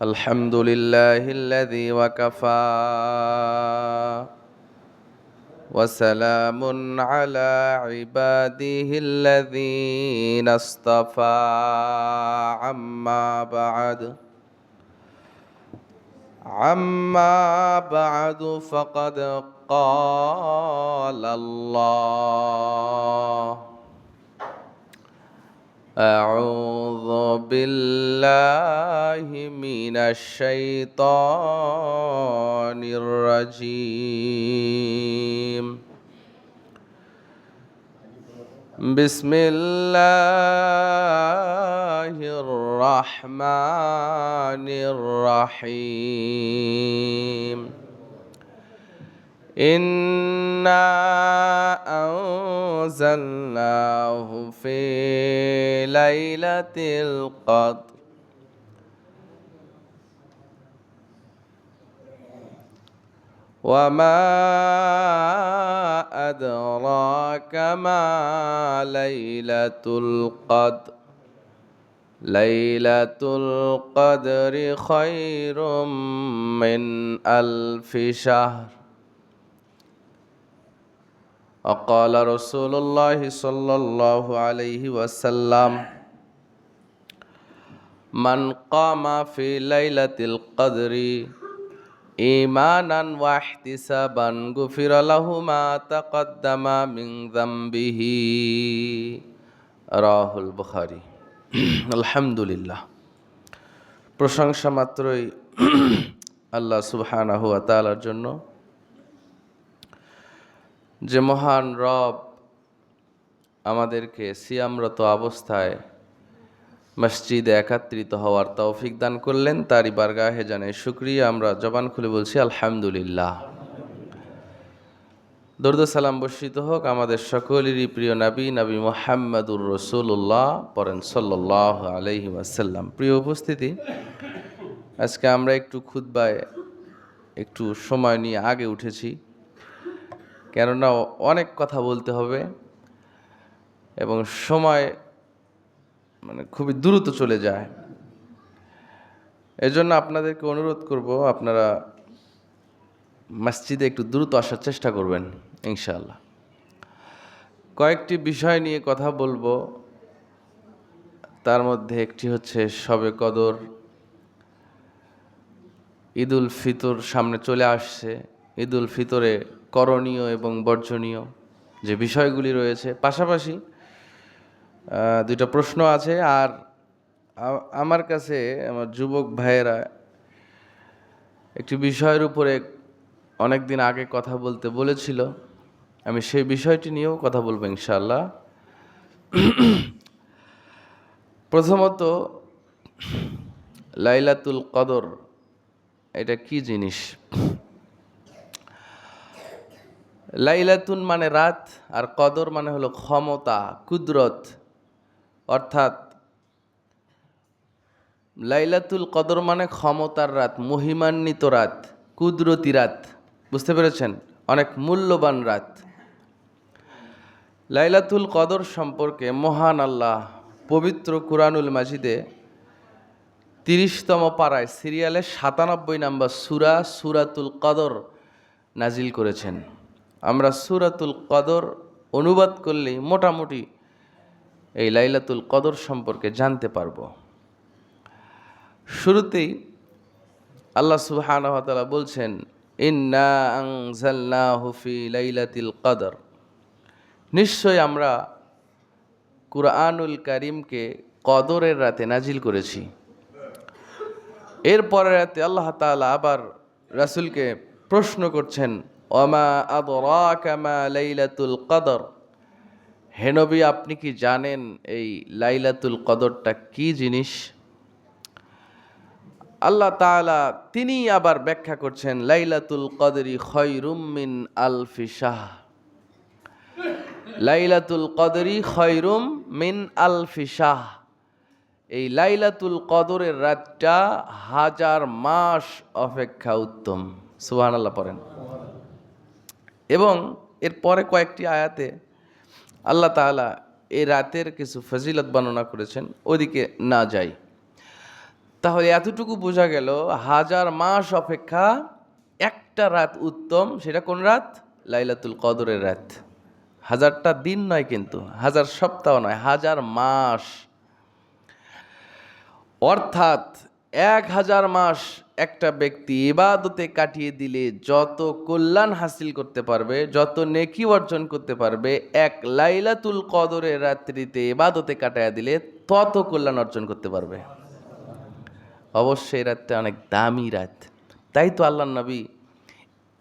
الحمد لله الذي وكفى وسلام على عباده الذين اصطفى عما بعد فقد قال الله أعوذ بالله من الشيطان الرجيم بسم الله الرحمن الرحيم إنا أنزلناه في ليلة القدر وما أدراك ما ليلة القدر ليلة القدر خير من ألف شهر وقال رسول الله صلى الله عليه وسلم من قام في ليلة القدر إيمانا واحتسابا غفر له ما تقدم من ذنبه رواه البخاري আলহামদুলিল্লাহ। প্রশংসা মাত্রই আল্লাহ সুবহানাহু ওয়া তাআলার জন্য, যে মহান রব আমাদেরকে সিয়ামরত অবস্থায় মসজিদে একত্রিত হওয়ার তৌফিক দান করলেন। তারই বারগাহে জানাই শুকরিয়া। আমরা জবান খুলে বলছি আলহামদুলিল্লাহ। দরুদ সালাম বর্ষিত হোক আমাদের সকলেরই প্রিয় নবী মুহাম্মদুর রাসূলুল্লাহ, পড়েন সাল্লাল্লাহু আলাইহি ওয়াসাল্লাম। প্রিয় উপস্থিতি, আজকে আমরা একটু খুতবায় একটু সময় নিয়ে আগে উঠেছি, কেননা অনেক কথা বলতে হবে এবং সময় খুবই দ্রুত চলে যায়। এজন্য আপনাদেরকে অনুরোধ করব, আপনারা মসজিদে একটু দ্রুত আসার চেষ্টা করবেন ইনশাআল্লাহ। কয়েকটি বিষয় নিয়ে কথা বলবো, তার মধ্যে একটি হচ্ছে শবে কদর। ঈদুল ফিতর সামনে চলে আসছে। ঈদুল ফিতরে করণীয় এবং বর্জনীয় যে বিষয়গুলি রয়েছে, পাশাপাশি দুইটা প্রশ্ন আছে। আর আমার কাছে আমার যুবক ভাইয়েরা একটি বিষয়ের উপরে অনেক দিন আগে কথা বলতে বলেছিল, আমি সেই বিষয়টি নিয়েও কথা বলবো ইনশাআল্লাহ। প্রথমত, লাইলাতুল কদর এটা কি জিনিস? লাইলাতুন মানে রাত, আর কদর মানে হলো ক্ষমতা, কুদরত। অর্থাৎ লাইলাতুল কদর মানে ক্ষমতার রাত, মহিমান্বিত রাত, কুদরতি রাত। বুঝতে পেরেছেন? অনেক মূল্যবান রাত। লাইলাতুল কদর সম্পর্কে মহান আল্লাহ পবিত্র কুরআনুল মাজিদে 30তম পারায় সিরিয়ালে 97 নম্বর সূরা সূরাতুল কদর নাজিল করেছেন। আমরা সূরাতুল কদর অনুবাদ করলেই মোটামুটি এই লাইলাতুল কদর সম্পর্কে জানতে পারবো। শুরুতেই আল্লাহ সুবহানাহু ওয়া তাআলা বলছেন, ইন্না আনজালনাহু ফি লাইলাতিল কদর। নিশ্চয় আমরা কুরআনুল কারীমকে কদরের রাতে নাজিল করেছি। এরপরের রাতে আল্লাহ তাআলা আবার রাসূলকে প্রশ্ন করছেন, ওমা আদরাকা মা লাইলাতুল কদর। হে নবী, আপনি কি জানেন এই লাইলাতুল কদরটা কি জিনিস? আল্লাহ তাআলা তিনি আবার ব্যাখ্যা করছেন, লাইলাতুল কদরি খায়রুম মিন আলফি শাহর। লাইলাতুল কদরি খায়রুম মিন আলফি শাহর। এই লাইলাতুল কদরের রাতটা 1000 মাস অপেক্ষা উত্তম। সুবহানাল্লাহ পড়েন। এবং এর পরে কয়েকটি আয়াতে আল্লাহ তাআলা এই রাতের কিছু ফজিলত বর্ণনা করেছেন, ওদিকে না যাই। তাহলে এতটুকু বোঝা গেল, 1000 মাস অপেক্ষা একটা রাত উত্তম। সেটা কোন রাত? লাইলাতুল কদরের রাত। 1000টা দিন নয়, কিন্তু 1000 সপ্তাহ নয়, 1000 মাস। অর্থাৎ 1000 মাস একটা ব্যক্তি ইবাদতে কাটিয়ে দিলে যত কল্যাণ হাসিল করতে পারবে, যত নেকি অর্জন করতে পারবে, এক লাইলাতুল কদরের রাত্রিতে ইবাদতে কাটাইয়া দিলে তত কল্যাণ অর্জন করতে পারবে। অবশ্যই রাতটা অনেক দামি রাত। তাই তো আল্লাহ নবী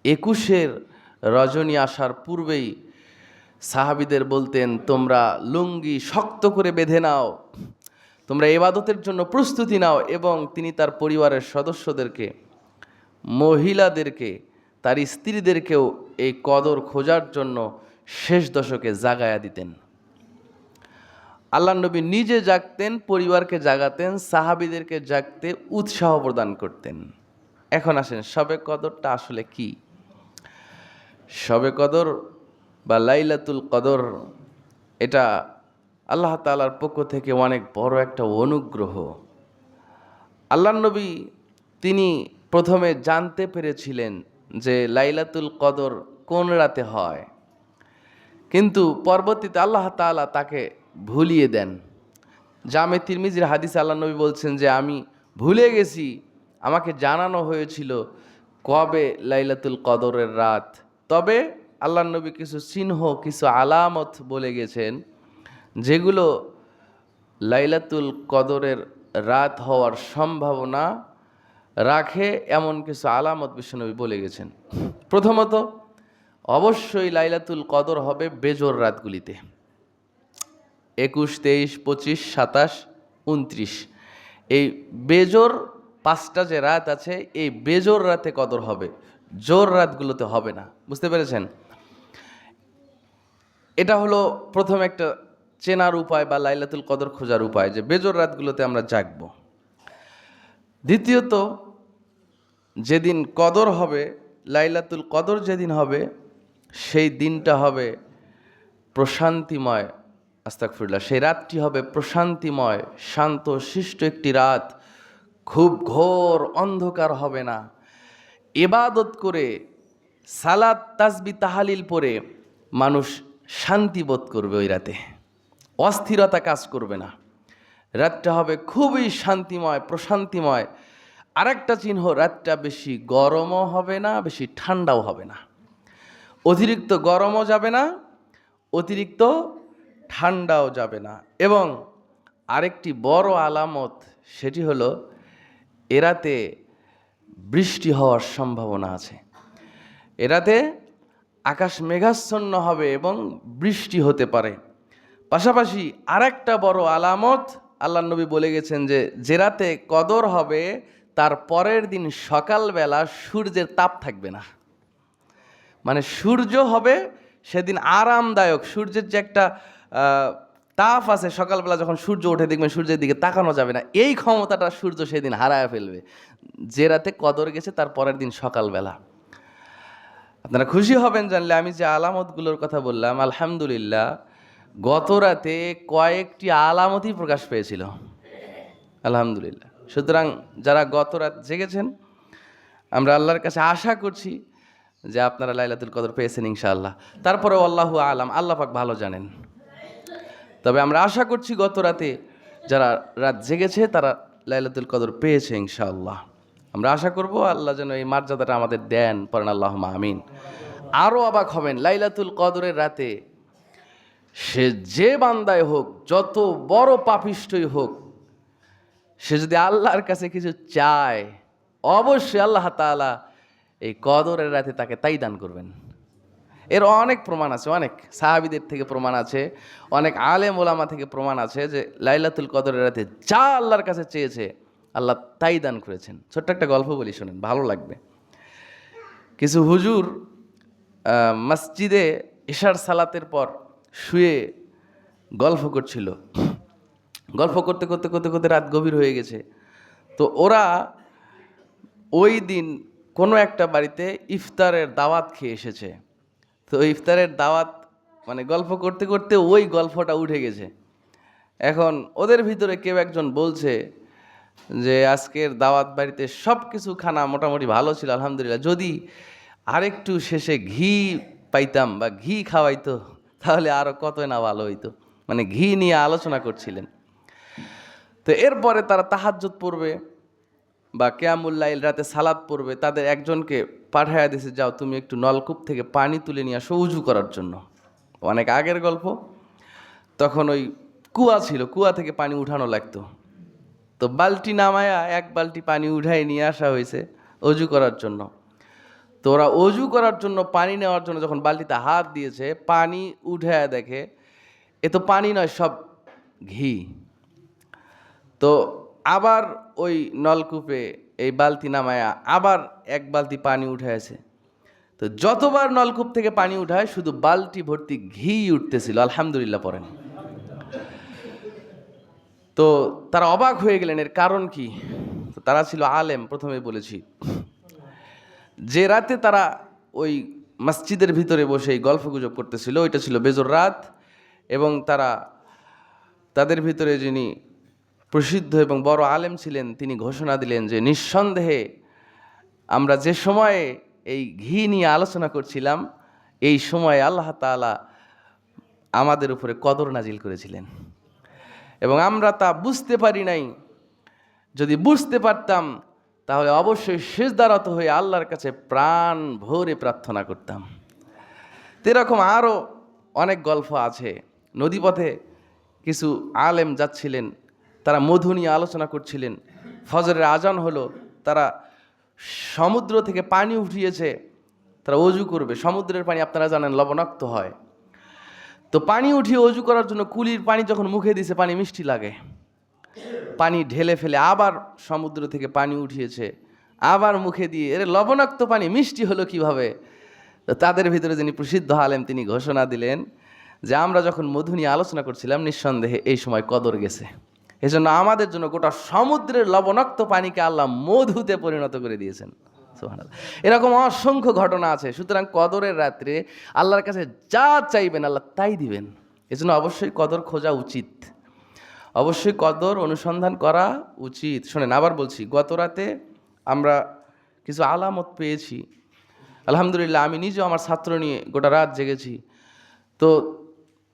21-এর রজনী আসার পূর্বেই সাহাবীদের বলতেন, তোমরা লুঙ্গি শক্ত করে বেঁধে নাও, তোমরা ইবাদতের জন্য প্রস্তুতি নাও। এবং তিনি তার পরিবারের সদস্যদেরকে, মহিলাদেরকে, তার স্ত্রীদেরকেও এই কদর খোঁজার জন্য শেষ দশকে জাগায়া দিতেন। আল্লাহ নবী নিজে জাগতেন, পরিবারকে জাগাতেন, সাহাবীদেরকে জাগতে উৎসাহ প্রদান করতেন। এখন আসেন, শবে কদরটা আসলে কি? শবে কদর বা লাইলাতুল কদর, এটা আল্লাহ তাআলার পক্ষ থেকে অনেক বড় একটা অনুগ্রহ। আল্লাহ নবী তিনি প্রথমে জানতে পেরেছিলেন যে লাইলাতুল কদর কোন রাতে হয়, কিন্তু পরবর্তীতে আল্লাহ তাআলা তাকে ভুলিয়ে দেন। জামে তিরমিজির হাদিসে আল্লাহ নবী বলছেন যে আমি ভুলে গেছি, আমাকে জানানো হয়েছিল কবে লাইলাতুল কদরের রাত। তবে আল্লাহ নবী কিছু চিহ্ন, কিছু আলামত বলে গেছেন, যেগুলো লাইলাতুল কদরের রাত হওয়ার সম্ভাবনা রাখে, এমন কিছু আলামত বিশ্বনবী বলে গেছেন। প্রথমত, অবশ্যই লাইলাতুল কদর হবে বেজোর রাতগুলিতে, 21, 23, 25, 27, 29। এই বেজোর 5টা যে রাত আছে, এই বেজোর রাতে কদর হবে, জোর রাতগুলোতে হবে না। বুঝতে পেরেছেন? এটা হলো প্রথম একটা চেনার উপায় বা লাইলাতুল কদর খোঁজার উপায়, যে বেজোর রাতগুলোতে আমরা জাগব। দ্বিতীয়ত, যেদিন কদর হবে, লাইলাতুল কদর যেদিন হবে, সেই দিনটা হবে প্রশান্তিময়। আস্তাগফিরুল্লাহ। সেই রাতটি হবে প্রশান্তিময়, শান্ত শিষ্ট একটি রাত। খুব ঘোর অন্ধকার হবে না। ইবাদত করে, সালাত তাসবিহ তাহালিল পড়ে মানুষ শান্তি বোধ করবে ওই রাতে, অস্থিরতা কাজ করবে না। রাতটা হবে খুবই শান্তিময়, প্রশান্তিময়। আরেকটা চিহ্ন, রাতটা বেশি গরমও হবে না, বেশি ঠান্ডাও হবে না। অতিরিক্ত গরমও যাবে না, অতিরিক্ত ঠান্ডাও যাবে না। এবং আরেকটি বড় আলামত, সেটি হলো এরাতে বৃষ্টি হওয়ার সম্ভাবনা আছে। এরাতে আকাশ মেঘাচ্ছন্ন হবে এবং বৃষ্টি হতে পারে। পাশাপাশি আরেকটা বড় আলামত, আল্লাহ নবী বলে গেছেন যে রাতে কদর হবে, তার পরের দিন সকালবেলা সূর্যের তাপ থাকবে না। মানে সূর্য হবে সেদিন আরামদায়ক। সূর্যের যে একটা তাপ আছে, সকালবেলা যখন সূর্য ওঠে দেখবেন সূর্যের দিকে তাকানো যাবে না, এই ক্ষমতাটা সূর্য সেদিন হারায় ফেলবে। যে রাতে কদর গেছে তার পরের দিন সকালবেলা। আপনারা খুশি হবেন জানলে আমি যে আলামতগুলোর কথা বললাম, আলহামদুলিল্লাহ গত রাতে কয়েকটি আলামতই প্রকাশ পেয়েছিল, আলহামদুলিল্লাহ। সুতরাং যারা গত রাত জেগেছেন, আমরা আল্লাহর কাছে আশা করছি যে আপনারা লাইলাতুল কদর পেয়েছেন ইনশাআল্লাহ। তারপরেও আল্লাহু আলাম, আল্লাহ পাক ভালো জানেন। তবে আমরা আশা করছি গত রাতে যারা রাত জেগেছে তারা লাইলাতুল কদর পেয়েছে ইনশাআল্লাহ। আমরা আশা করব আল্লাহ যেন এই মর্যাদাটা আমাদের দেন, পড়েন আল্লাহুম্মা আমিন। আরও অবাক হবেন, লাইলাতুল কদরের রাতে সে যে বান্দায় হোক, যত বড় পাপিষ্ঠই হোক, সে যদি আল্লাহর কাছে কিছু চায়, অবশ্যই আল্লাহ তাআলা এই কদরের রাতে তাকে তাই দান করবেন। এর অনেক প্রমাণ আছে, অনেক সাহাবীদের থেকে প্রমাণ আছে, অনেক আলেম ওলামা থেকে প্রমাণ আছে যে লাইলাতুল কদরের রাতে যা আল্লাহর কাছে চেয়েছে আল্লাহ তাই দান করেছেন। ছোট্ট একটা গল্প বলি, শোনেন, ভালো লাগবে। কিছু হুজুর মসজিদে ইশার সালাতের পর শুয়ে গল্প করছিল। গল্প করতে করতে করতে করতে রাত গভীর হয়ে গেছে। তো ওরা ওই দিন কোনো একটা বাড়িতে ইফতারের দাওয়াত খেয়ে এসেছে। তো ইফতারের দাওয়াত, মানে গল্প করতে করতে ওই গল্পটা উঠে গেছে। এখন ওদের ভিতরে কেউ একজন বলছে যে আজকের দাওয়াত বাড়িতে সব কিছু খানা মোটামুটি ভালো ছিল আলহামদুলিল্লাহ, যদি আরেকটু শেষে ঘি পাইতাম বা ঘি খাওয়াইতো তাহলে আরও কতই না ভালো হইতো। মানে ঘি নিয়ে আলোচনা করছিলেন। তো এরপরে তারা তাহাজ্জুদ পড়বে বা কিয়ামুল লাইল, রাতে সালাত পড়বে। তাদের একজনকে পাঠাইয়া দিয়েছে, যাও তুমি একটু নলকূপ থেকে পানি তুলে নিয়ে আসো উজু করার জন্য। অনেক আগের গল্প, তখন ওই কুয়া ছিল, কুয়া থেকে পানি উঠানো লাগতো। তো বালতি নামায়া এক বালতি পানি উঠাই নিয়ে আসা হয়েছে অজু করার জন্য। তো ওরা অজু করার জন্য পানি নেওয়ার জন্য যখন বালতিতে হাত দিয়েছে, পানি উঠায়া দেখে এ তো পানি নয়, সব ঘি। তো আবার ওই নলকূপে এই বালতি নামায়া আবার এক বালতি পানি উঠাইছে। তো যতবার নলকূপ থেকে পানি উঠায় শুধু বালতি ভর্তি ঘি উঠতেছিল। আলহামদুলিল্লাহ পড়েন। তো তারা অবাক হয়ে গেলেন, এর কারণ কি? তো তারা ছিল আলেম, প্রথমে বলেছি। যে রাতে তারা ওই মসজিদের ভিতরে বসে এই গল্পগুজব করতেছিল, ওইটা ছিল বেজর রাত। এবং তাদের ভিতরে যিনি প্রসিদ্ধ এবং বড় আলেম ছিলেন, তিনি ঘোষণা দিলেন যে নিঃসন্দেহে আমরা যে সময়ে এই ঘি নিয়ে আলোচনা করছিলাম, এই সময়ে আল্লাহ তাআলা আমাদের উপরে কদর নাজিল করেছিলেন এবং আমরা তা বুঝতে পারি নাই। যদি বুঝতে পারতাম তাহলে অবশ্যই সিজদারত হয়ে আল্লাহর কাছে প্রাণ ভরে প্রার্থনা করতাম। এরকম আরও অনেক গল্প আছে। নদীপথে কিছু আলেম যাচ্ছিলেন, তারা মধু নিয়ে আলোচনা করছিলেন। ফজরের আজান হলো, তারা সমুদ্র থেকে পানি উঠিয়েছে, তারা অজু করবে। সমুদ্রের পানি আপনারা জানেন লবণাক্ত হয়। তো পানি উঠিয়ে অজু করার জন্য কুলির পানি যখন মুখে দিয়েছে, পানি মিষ্টি লাগে, পানি ঢেলে ফেলে আবার সমুদ্র থেকে পানি উঠিয়েছে, আবার মুখে দিয়ে এর লবণাক্ত পানি মিষ্টি হলো কিভাবে? তো তাদের ভিতরে যিনি প্রসিদ্ধ আলেম, তিনি ঘোষণা দিলেন যে আমরা যখন মধু নিয়ে আলোচনা করছিলাম, নিঃসন্দেহে এই সময় কদর গেছে। এজন্য আমাদের জন্য গোটা সমুদ্রের লবণাক্ত পানিকে আল্লাহ মধুতে পরিণত করে দিয়েছেন। সুবহানাল্লাহ। এরকম অসংখ্য ঘটনা আছে। সুতরাং কদরের রাত্রে আল্লাহর কাছে যা চাইবেন আল্লাহ তাই দিবেন। এজন্য অবশ্যই কদর খোঁজা উচিত, অবশ্যই কদর অনুসন্ধান করা উচিত। শোনেন, আবার বলছি, গত রাতে আমরা কিছু আলামত পেয়েছি। আলহামদুলিল্লাহ, আমি নিজেও আমার ছাত্র নিয়ে গোটা রাত জেগেছি। তো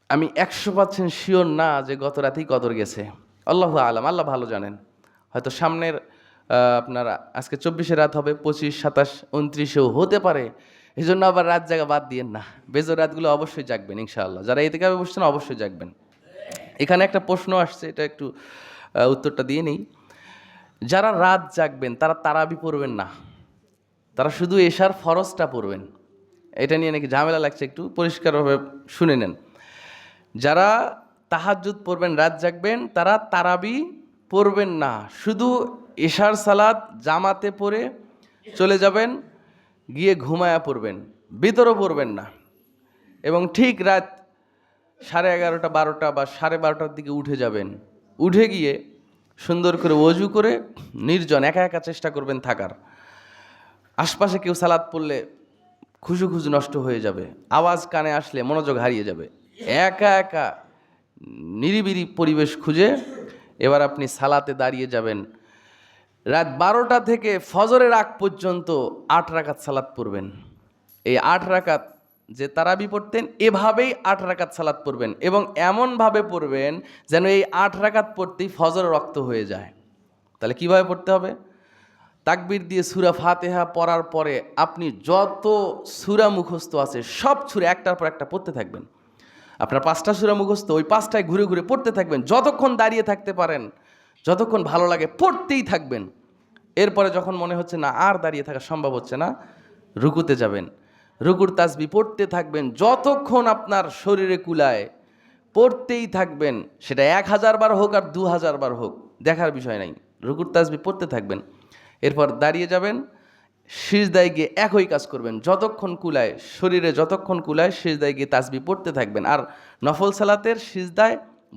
আমি 100% শিওর না যে গত রাতেই কদর গেছে। আল্লাহু আলাম, আল্লাহ ভালো জানেন। হয়তো সামনের আপনারা আজকে 24শে রাত হবে, 25, 27, 29ও হতে পারে। এই জন্য আবার রাত জাগা বাদ দিয়েন না। বেজর রাতগুলো অবশ্যই জাগবেন ইনশাআল্লাহ। যারা ইতিকাফে বসছেন অবশ্যই জাগবেন। এখানে একটা প্রশ্ন আসছে, এটা একটু উত্তরটা দিয়ে নেই। যারা রাত জাগবেন তারা তারাবি পড়বেন না, তারা শুধু এশার ফরজটা পড়বেন। এটা নিয়ে নাকি ঝামেলা লাগছে, একটু পরিষ্কারভাবে শুনে নেন। যারা তাহাজ্জুদ পড়বেন, রাত জাগবেন, তারা তারাবি পড়বেন না, শুধু এশার সালাত জামাতে পড়ে চলে যাবেন, গিয়ে ঘুমায়া পড়বেন, ভিতরও পড়বেন না। এবং ঠিক রাত 11:30, 12টা বা 12:30টার দিকে উঠে যাবেন। উঠে গিয়ে সুন্দর করে অজু করে নির্জন একা একা চেষ্টা করবেন থাকার। আশপাশে কেউ সালাত পড়লে খুশু খুশু নষ্ট হয়ে যাবে, আওয়াজ কানে আসলে মনোযোগ হারিয়ে যাবে। একা একা নিরিবিলি পরিবেশ খুঁজে এবার আপনি সালাতে দাঁড়িয়ে যাবেন। রাত 12টা থেকে ফজরের আগ পর্যন্ত 8 রাকাত সালাত পড়বেন। এই 8 রাকাত যে তারাবি পড়তেন, এভাবেই 8 রাকাত সালাত পড়বেন এবং এমনভাবে পড়বেন যেন এই 8 রাকাত পড়তেই ফজর রক্ত হয়ে যায়। তাহলে কিভাবে পড়তে হবে? তাকবীর দিয়ে সূরা ফাতিহা পড়ার পরে আপনি যত সূরা মুখস্থ আছে সব সূরা একটার পর একটা পড়তে থাকবেন। আপনার 5টা সূরা মুখস্থ, ওই 5টায় ঘুরে ঘুরে পড়তে থাকবেন, যতক্ষণ দাঁড়িয়ে থাকতে পারেন, যতক্ষণ ভালো লাগে পড়তেই থাকবেন। এরপরে যখন মনে হচ্ছে না আর দাঁড়িয়ে থাকা সম্ভব হচ্ছে না, রুকুতে যাবেন, রুকুর তাসবিহ পড়তে থাকবেন, যতক্ষণ আপনার শরীরে কুলায় পড়তেই থাকবেন। সেটা 1000 বার হোক আর 2000 বার হোক, দেখার বিষয় নাই, রুকুর তাসবিহ পড়তে থাকবেন। এরপর দাঁড়িয়ে যাবেন, সিজদায় গিয়ে একই কাজ করবেন, যতক্ষণ কুলায়, শরীরে যতক্ষণ কুলায় সিজদায় গিয়ে তাসবিহ পড়তে থাকবেন। আর নফল সালাতের সিজদায়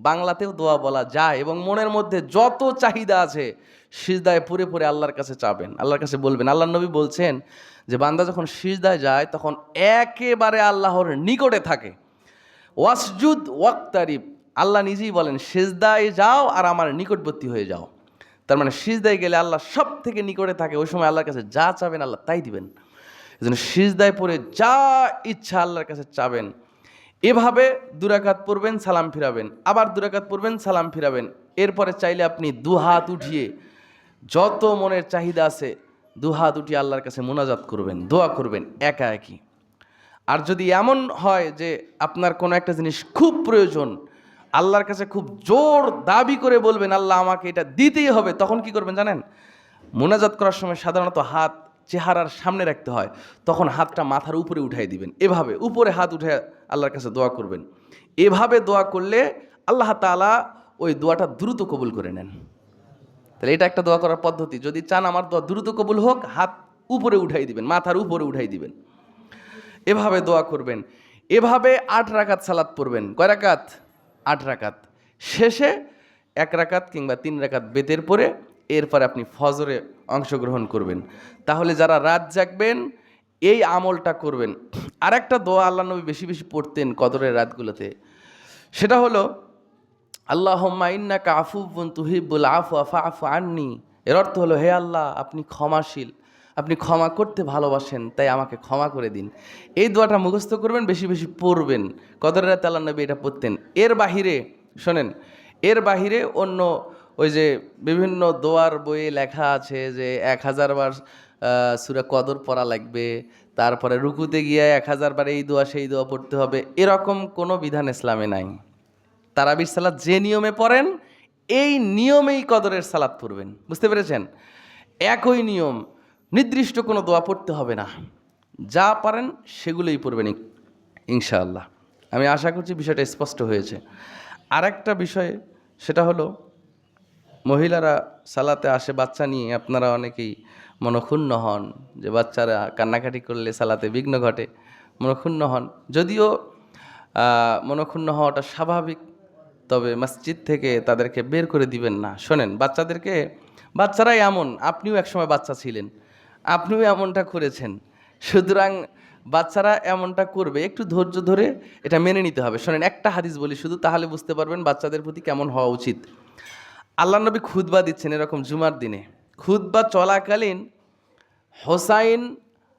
বাংলাতেও দোয়া বলা যায় এবং মনের মধ্যে যত চাহিদা আছে সিজদায় পড়ে পড়ে আল্লাহর কাছে চাবেন, আল্লাহর কাছে বলবেন। আল্লাহর নবী বলছেন যে বান্দা যখন সিজদায় যায় তখন একেবারে আল্লাহর নিকটে থাকে। ওয়াসজুদ ওয়াক্তারিব, আল্লাহ নিজেই বলেন সিজদায় যাও আর আমার নিকটবর্তী হয়ে যাও। তার মানে সিজদায় গেলে আল্লাহ সব থেকে নিকটে থাকে, ওই সময় আল্লাহর কাছে যা চাবেন আল্লাহ তাই দিবেন। এই জন্য সিজদায় পড়ে যা ইচ্ছা আল্লাহর কাছে চাবেন। এভাবে 2 রাকাত পড়বেন, সালাম ফিরাবেন, আবার 2 রাকাত পড়বেন, সালাম ফিরাবেন। এরপরে চাইলে আপনি 2 হাত উঠিয়ে যত মনের চাহিদা আছে 2 হাত উঠিয়ে আল্লাহর কাছে মোনাজাত করবেন, দোয়া করবেন একা একই। আর যদি এমন হয় যে আপনার কোনো একটা জিনিস খুব প্রয়োজন, আল্লাহর কাছে খুব জোর দাবি করে বলবেন আল্লাহ আমাকে এটা দিতেই হবে, তখন কি করবেন জানেন? মোনাজাত করার সময় সাধারণত হাত চেহারার সামনে রাখতে হয়, তখন হাতটা মাথার উপরে উঠাই দিবেন, এভাবে উপরে হাত উঠে আল্লাহর কাছে দোয়া করবেন। এভাবে দোয়া করলে আল্লাহ তাআলা ওই দোয়াটা দ্রুত কবুল করে নেন। তাহলে এটা একটা দোয়া করার পদ্ধতি। যদি চান আমার দোয়া দ্রুত কবুল হোক, হাত উপরে উঠাই দিবেন, মাথার উপরে উঠাই দিবেন, এভাবে দোয়া করবেন। এভাবে 8 রাকাত সালাত পড়বেন। কয় রাকাত? 8 রাকাত। শেষে 1 রাকাত কিংবা 3 রাকাত বেতের পরে এরপরে আপনি ফজরে অংশগ্রহণ করবেন। তাহলে যারা রাত জাগবেন এই আমলটা করবেন। আর একটা দোয়া আল্লাহ নবী বেশি বেশি পড়তেন কদরের রাতগুলোতে, সেটা হলো আল্লাহুম্মা ইন্নাকা আফুউন তুহিব্বুল আফওয়া ফাআফু আন্নি। এর অর্থ হলো, হে আল্লাহ আপনি ক্ষমাশীল, আপনি ক্ষমা করতে ভালোবাসেন, তাই আমাকে ক্ষমা করে দিন। এই দোয়াটা মুখস্থ করবেন, বেশি বেশি পড়বেন। কদরের রাতে আল্লাহ নবী এটা পড়তেন। এর বাহিরে শোনেন, এর বাহিরে অন্য ওই যে বিভিন্ন দোয়ার বইয়ে লেখা আছে যে 1000 বার সূরা কদর পড়া লাগবে, তারপরে রুকুতে গিয়ে 1000 বার এই দোয়া সেই দোয়া পড়তে হবে, এরকম কোনো বিধান ইসলামে নাই। তারাবির সালাত যে নিয়মে পড়েন এই নিয়মেই কদরের সালাত পড়বেন। বুঝতে পেরেছেন? একই নিয়ম, নির্দিষ্ট কোনো দোয়া পড়তে হবে না, যা পারেন সেগুলোই পড়বেন ইনশাআল্লাহ। আমি আশা করছি বিষয়টা স্পষ্ট হয়েছে। আর একটা বিষয়, সেটা হলো মহিলারা সালাতে আসে বাচ্চা নিয়ে, আপনারা অনেকেই মনক্ষুণ্ণ হন যে বাচ্চারা কান্নাকাটি করলে সালাতে বিঘ্ন ঘটে, মনক্ষুণ্ণ হন। যদিও মনক্ষুণ্ণ হওয়াটা স্বাভাবিক, তবে মসজিদ থেকে তাদেরকে বের করে দিবেন না। শোনেন, বাচ্চারাই এমন, আপনিও একসময় বাচ্চা ছিলেন, আপনিও এমনটা করেছেন, সুতরাং বাচ্চারা এমনটা করবে, একটু ধৈর্য ধরে এটা মেনে নিতে হবে। শোনেন, একটা হাদিস বলি শুধু, তাহলে বুঝতে পারবেন বাচ্চাদের প্রতি কেমন হওয়া উচিত। আল্লাহ নবী খুতবা দিচ্ছেন এরকম জুমার দিনে, খুতবা চলাকালীন হোসাইন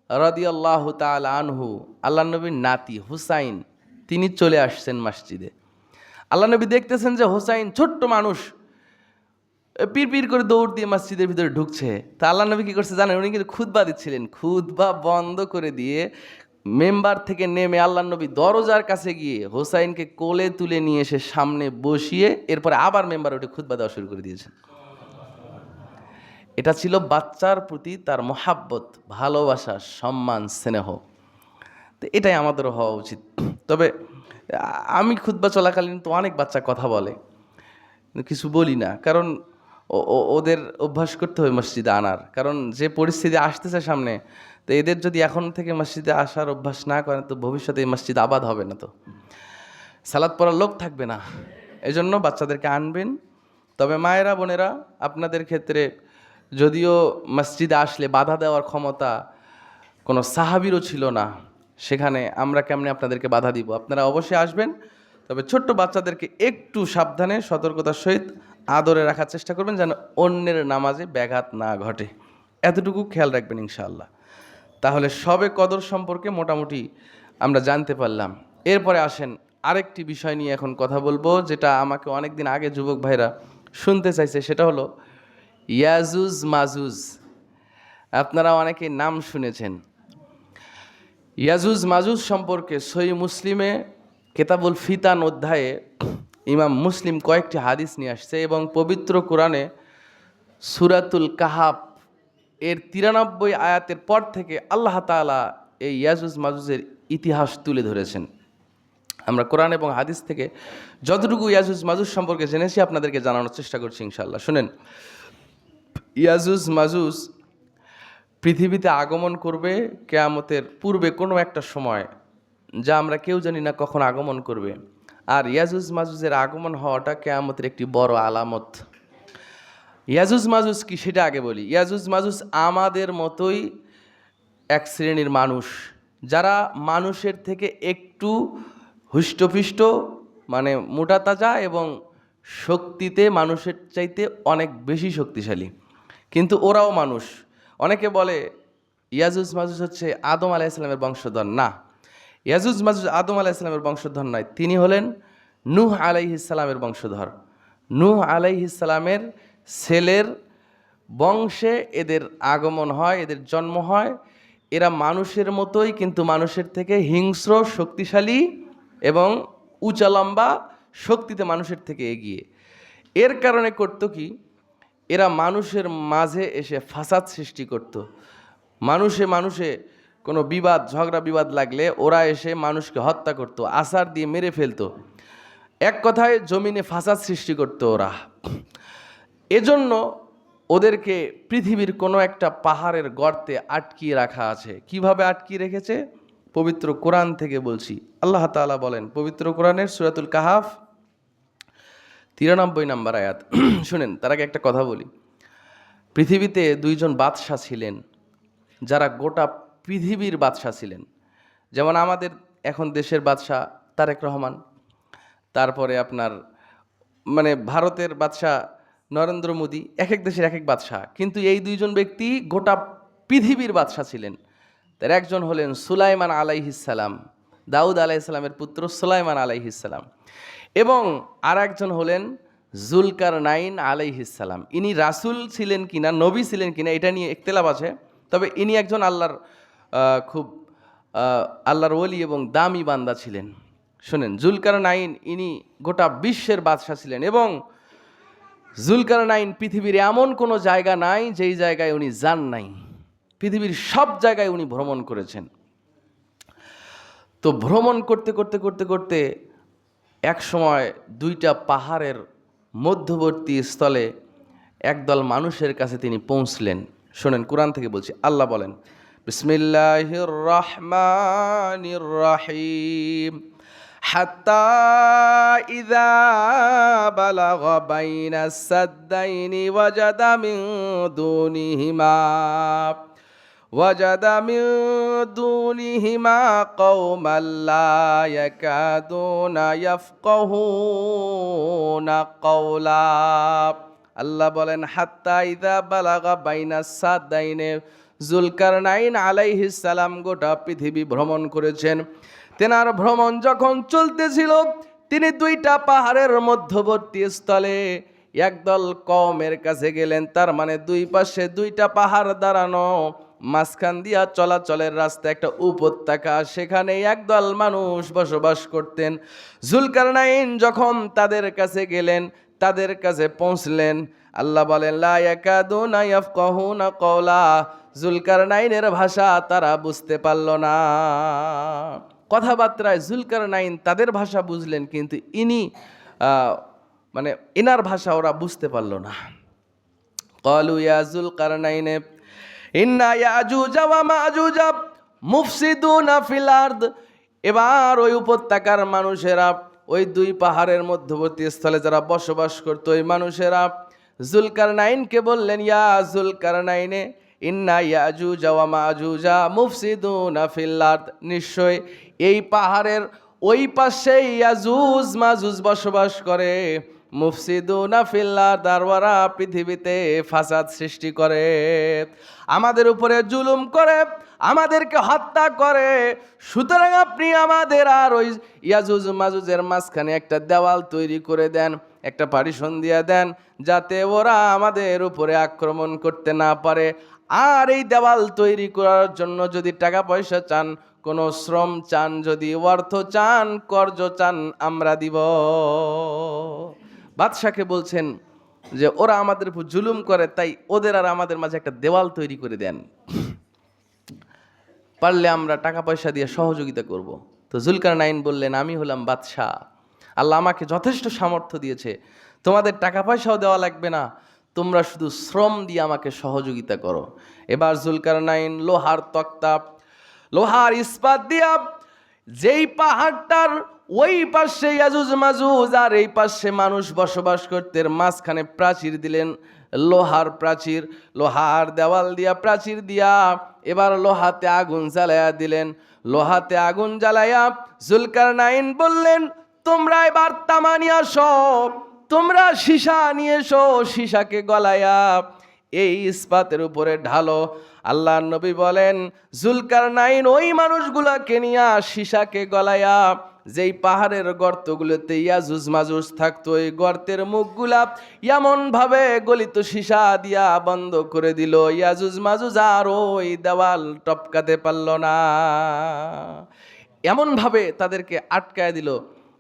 রাদিয়াল্লাহু তাআলা আনহু, আল্লাহ নবীর নাতি হুসাইন, তিনি চলে আসছেন মসজিদে। আল্লাহ নবী দেখতেছেন যে হোসাইন ছোট্ট মানুষ পিড় করে দৌড় দিয়ে মসজিদের ভিতরে ঢুকছে। তা আল্লাহ নবী কী করছে জানেন? উনি কিন্তু খুতবা দিচ্ছিলেন, খুতবা বন্ধ করে দিয়ে মেম্বার থেকে নেমে আল্লাহ নবী দরজার কাছে গিয়ে হোসাইনকে কোলে তুলে নিয়ে এসে সামনে বসিয়ে এরপরে আবার মেম্বার উঠে খুতবা দেওয়া শুরু করে দিয়েছেন। এটা ছিল বাচ্চার প্রতি তার মহাব্বত, ভালোবাসা, সম্মান, স্নেহ। তো এটাই আমাদেরও হওয়া উচিত। তবে আমি খুতবা চলাকালীন তো অনেক বাচ্চা কথা বলে, কিছু বলি না, কারণ ওদের অভ্যাস করতে হয় মসজিদে আনার, কারণ যে পরিস্থিতি আসতেছে সামনে, তো এদের যদি এখন থেকে মসজিদে আসার অভ্যাস না করেন তো ভবিষ্যতে এই মসজিদ আবাদ হবে না, তো সালাত পড়ার লোক থাকবে না। এই জন্য বাচ্চাদেরকে আনবেন। তবে মায়েরা, বোনেরা, আপনাদের ক্ষেত্রে যদিও মসজিদে আসলে বাধা দেওয়ার ক্ষমতা কোনো সাহাবীরও ছিল না, সেখানে আমরা কেমনে আপনাদেরকে বাধা দিব? আপনারা অবশ্যই আসবেন, তবে ছোট্ট বাচ্চাদেরকে একটু সাবধানে সতর্কতার সহিত আদরে রাখার চেষ্টা করবেন, যেন অন্যের নামাজে ব্যাঘাত না ঘটে, এতটুকু খেয়াল রাখবেন ইনশাআল্লাহ। তাহলে সবে কদর সম্পর্কে মোটামুটি আমরা জানতে পারলাম। এরপরে আসেন আরেকটি বিষয় নিয়ে এখন কথা বলবো, যেটা আমাকে অনেক দিন আগে যুবক ভাইরা শুনতে চাইছে, সেটা হলো ইয়াজুজ মাজুজ। আপনারা অনেকে নাম শুনেছেন। ইয়াজুজ মাজুজ সম্পর্কে সহিহ মুসলিমে কেতাবুল ফিতান অধ্যায়ে ইমাম মুসলিম কয়েকটি হাদিস নিয়ে আসছে, এবং পবিত্র কোরআনে সূরাতুল কাহাফ এর 93 আয়াতের পর থেকে আল্লাহ তাআলা এই ইয়াজুজ মাজুজের ইতিহাস তুলে ধরেছেন। আমরা কোরআন এবং হাদিস থেকে যতটুকু ইয়াজুজ মাজুজ সম্পর্কে জেনেছি আপনাদেরকে জানানোর চেষ্টা করছি ইনশাআল্লাহ। শুনেন, ইয়াজুজ মাজুজ পৃথিবীতে আগমন করবে কিয়ামতের পূর্বে কোনো একটা সময়, যা আমরা কেউ জানি না কখন আগমন করবে। আর ইয়াজুজ মাজুজের আগমন হওয়াটা কিয়ামতের একটি বড় আলামত। ইয়াজুজ মাজুজ কি সেটা আগে বলি। ইয়াজুজ মাজুজ আমাদের মতোই এক শ্রেণীর মানুষ, যারা মানুষের থেকে একটু হুষ্টপুষ্ট, মানে মোটা তাজা এবং শক্তিতে মানুষের চাইতে অনেক বেশি শক্তিশালী, কিন্তু ওরাও মানুষ। অনেকে বলে ইয়াজুজ মাজুজ হচ্ছে আদম আলাইহিসসালামের বংশধর। না, ইয়াজুজ মাজুজ আদম আলাইহিসসালামের বংশধর নয়, তিনি হলেন নূহ আলাইহিসসালামের বংশধর। নূহ আলাইহিসসালামের ছেলের বংশে এদের আগমন হয়, এদের জন্ম হয়। এরা মানুষের মতোই, কিন্তু মানুষের থেকে হিংস্র, শক্তিশালী এবং উঁচা লম্বা, শক্তিতে মানুষের থেকে এগিয়ে। এর কারণে করতো কি, এরা মানুষের মাঝে এসে ফাসাদ সৃষ্টি করত। মানুষে মানুষে কোনো বিবাদ, ঝগড়া বিবাদ লাগলে ওরা এসে মানুষকে হত্যা করত, আছাড় দিয়ে মেরে ফেলতো। এক কথায় জমিনে ফাসাদ সৃষ্টি করতো ওরা। এজন্য ওদেরকে পৃথিবীর কোনো একটা পাহাড়ের গর্তে আটকিয়ে রাখা আছে। কিভাবে আটকিয়ে রেখেছে? পবিত্র কোরআন থেকে বলছি। আল্লাহ তাআলা বলেন পবিত্র কোরআনের সূরাতুল কাহাফ 93 নম্বর আয়াত, শুনেন। তার আগে একটা কথা বলি। পৃথিবীতে দুইজন বাদশাহ ছিলেন, যারা গোটা পৃথিবীর বাদশাহ ছিলেন। যেমন আমাদের এখন দেশের বাদশাহ তারেক রহমান, তারপরে আপনার ভারতের বাদশাহ নরেন্দ্র মোদী, এক এক দেশের এক এক বাদশাহ। কিন্তু এই দুইজন ব্যক্তি গোটা পৃথিবীর বাদশাহ ছিলেন। তার একজন হলেন সুলাইমান আলাইহিসসালাম, দাউদ আলাইহিসসালামের পুত্র সুলাইমান আলাইহিসসালাম, এবং আর একজন হলেন জুলকারনাইন আলাইহিসসালাম। ইনি রাসূল ছিলেন কিনা, নবী ছিলেন কিনা, এটা নিয়ে ইখতিলাফ আছে। তবে ইনি একজন আল্লাহর খুব আল্লাহর ওলি এবং দামি বান্দা ছিলেন। শোনেন, জুলকারনাইন ইনি গোটা বিশ্বের বাদশাহ ছিলেন, এবং জুলকারনাইন পৃথিবীর এমন কোনো জায়গা নাই যেই জায়গায় উনি যান নাই। পৃথিবীর সব জায়গায় উনি ভ্রমণ করেছেন। তো ভ্রমণ করতে করতে করতে করতে এক সময় দুইটা পাহাড়ের মধ্যবর্তী স্থলে একদল মানুষের কাছে তিনি পৌঁছলেন। শোনেন, কোরআন থেকে বলছি। আল্লাহ বলেন, বিসমিল্লাহির রহমানির রহিম, হাত্তা ইযা বালাগা বাইনাস সাদ্দাইনি ওয়াজাদা মিন দুনিহিমা কওমান লা ইয়াকাদুনা ইয়াফকাহুনা কাওলা। আল্লাহ বলেন, হাত্তা ইযা বালাগা বাইনাস সাদ্দাইনে, জুলকারনাইন আলাইহিস সালাম গোটা পৃথিবী ভ্রমণ করেছেন। তেনার ভ্রমণ যখন চলতেছিল, তিনি দুইটা পাহাড়ের মধ্যবর্তী স্থলে একদল কওমের কাছে গেলেন। তার মানে দুই পাশে দুইটা পাহাড় দাঁড়ানো, মাঝখান দিয়া চলাচলের রাস্তা, একটা উপত্যকা, সেখানে একদল মানুষ বসবাস করতেন। জুলকারনাইন যখন তাদের কাছে গেলেন, তাদের কাছে পৌঁছলেন, আল্লাহ বলেন লা ইয়াকাদুনা ইয়াফকাহুনা কাওলা, জুলকারনাইনের ভাষা তারা বুঝতে পারল না। কথাবার্তায় জুলকারনাইন তাদের ভাষা বুঝলেন, কিন্তু এনার ভাষা ওরা বুঝতে পারল না। ক্বালু ইয়া জুলকারনাইন ইন্না ইয়াজুজা ওয়া মাজুজা মুফসিদুনা ফিল আরদ। এবার ওই উপত্যকার মানুষেরা, ওই দুই পাহাড়ের মধ্যবর্তী স্থলে যারা বসবাস করত, ওই মানুষেরা জুলকারনাইনকে বললেন, ইয়া জুলকারনাইনে ইন্না ইয়াজুজা ওয়া মাজুজা মুফসিদুনা ফিল আরদ, নিশ্চয় এই পাহাড়ের ওই পাশে ইয়াজুজ মাজুজ বসবাস করে। মুফসিদুনা ফিল আরদ, ওরা পৃথিবীতে ফাসাদ সৃষ্টি করে, আমাদের উপরে জুলুম করে, আমাদেরকে হত্যা করে। সুতরাং আপনি আমাদের আর ওই ইয়াজুজ মাজুজের মাঝখানে একটা দেওয়াল তৈরি করে দেন, একটা পার্টিশন দিয়ে দেন, যাতে ওরা আমাদের উপরে আক্রমণ করতে না পারে। আর এই দেওয়াল তৈরি করার জন্য যদি টাকা পয়সা চান, কোনো শ্রম চান, যদি অর্থ চান, কর্জ চান, আমরা দিব। বাদশাকে বলছেন যে ওরা আমাদের উপর জুলুম করে, তাই ওদের আর আমাদের মাঝে একটা দেওয়াল তৈরি করে দেন, পারলে আমরা টাকা পয়সা দিয়ে সহযোগিতা করব। তো জুলকারনাইন বললেন, আমি হলাম বাদশাহ, আল্লাহ আমাকে যথেষ্ট সামর্থ্য দিয়েছে, তোমাদের টাকা পয়সাও দেওয়া লাগবে না, তোমরা শুধু শ্রম দিয়ে আমাকে সহযোগিতা করো। এবার জুলকারনাইন লোহার তক্তা, লোহার ইস্পাত দিয়া যেই পাহাড়টার ওই পাশে ইয়াজুজ মাজুজ আর এই পাশে মানুষ বসবাস করতে, মাঝখানে প্রাচীর দিলেন, লোহার প্রাচীর, লোহার দেওয়াল দিয়া প্রাচীর দিয়া এবার লোহাতে আগুন জ্বালাইয়া দিলেন। লোহাতে আগুন জ্বালাইয়া জুলকারনাইন বললেন, তোমরা এবার তামা নিয়ে আসো, তোমরা সীসা নিয়ে এসো, সীসাকে গলায়া এই ইস্পাতের উপরে ঢালো। আল্লাহর নবী বলেন জুলকারনাইন ওই মানুষগুলাকে নিয়া সীসাকে গলায়া যেই পাহাড়ের গর্তগুলোতে ইয়াজুজ মাজুজ থাকতো, এই গর্তের মুখগুলা এমন ভাবে গলিত সীসা দিয়া বন্ধ করে দিল, ইয়াজুজ মাজুজ আর ওই দেওয়াল টপকাতে পারল না। এমন ভাবে তাদেরকে আটকায় দিল।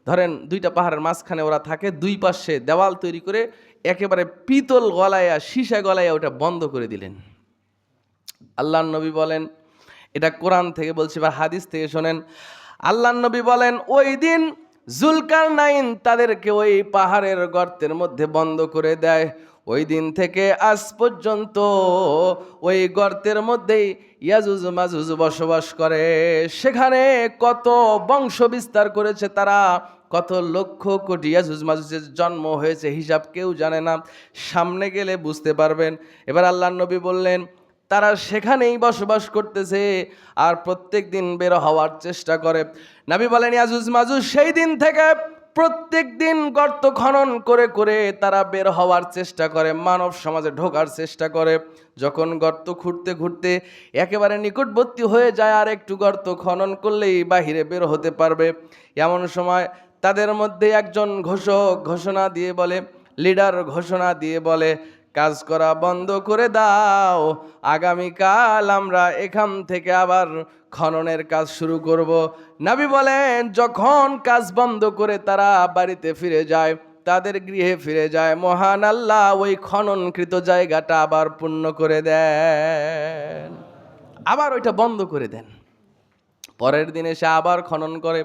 ধরেন দুইটা পাহাড়ের মাঝখানে ওরা থাকে, দুই পাশে দেওয়াল তৈরি করে একেবারে পিতল গলায়া সীসা গলায়া ওটা বন্ধ করে দিলেন। আল্লাহর নবী বলেন, এটা কোরআন থেকে বলছি বা হাদিস থেকে শোনেন, আল্লাহর নবী বলেন ওই দিন জুলকারনাইন তাদেরকে ওই পাহাড়ের গর্তের মধ্যে বন্ধ করে দেয়। ওই দিন থেকে আজ পর্যন্ত ওই গর্তের মধ্যেই ইয়াজুজ মাজুজ বসবাস করে। সেখানে কত বংশ বিস্তার করেছে তারা, কত লক্ষ কোটি ইয়াজুজ মাজুজের জন্ম হয়েছে, হিসাব কেউ জানে না। সামনে গেলে বুঝতে পারবেন। এবার আল্লাহর নবী বললেন তারা সেখানেই বসবাস করতেছে আর প্রত্যেক দিন বের হওয়ার চেষ্টা করে। নবী বলেন ইয়াজুজ মাজুজ সেই দিন থেকে প্রত্যেক দিন গর্ত খনন করে করে তারা বের হওয়ার চেষ্টা করে, মানব সমাজে ঢোকার চেষ্টা করে। যখন গর্ত খুঁড়তে খুঁড়তে একেবারে নিকটবর্তী হয়ে যায়, আর একটু গর্ত খনন করলেই বাহিরে বের হতে পারবে, এমন সময় তাদের মধ্যে একজন ঘোষক ঘোষণা দিয়ে বলে, লিডার ঘোষণা দিয়ে বলে কাজ করা বন্ধ করে দাও, আগামীকাল আমরা এখান থেকে আবার খননের কাজ শুরু করব। নবী বলেন যখন কাজ বন্ধ করে তারা বাড়িতে ফিরে যায়, তাদের গৃহে ফিরে যায়, মহান আল্লাহ ওই খননকৃত জায়গাটা আবার পূর্ণ করে দেন, আবার ওইটা বন্ধ করে দেন। পরের দিন এসে আবার খনন করে।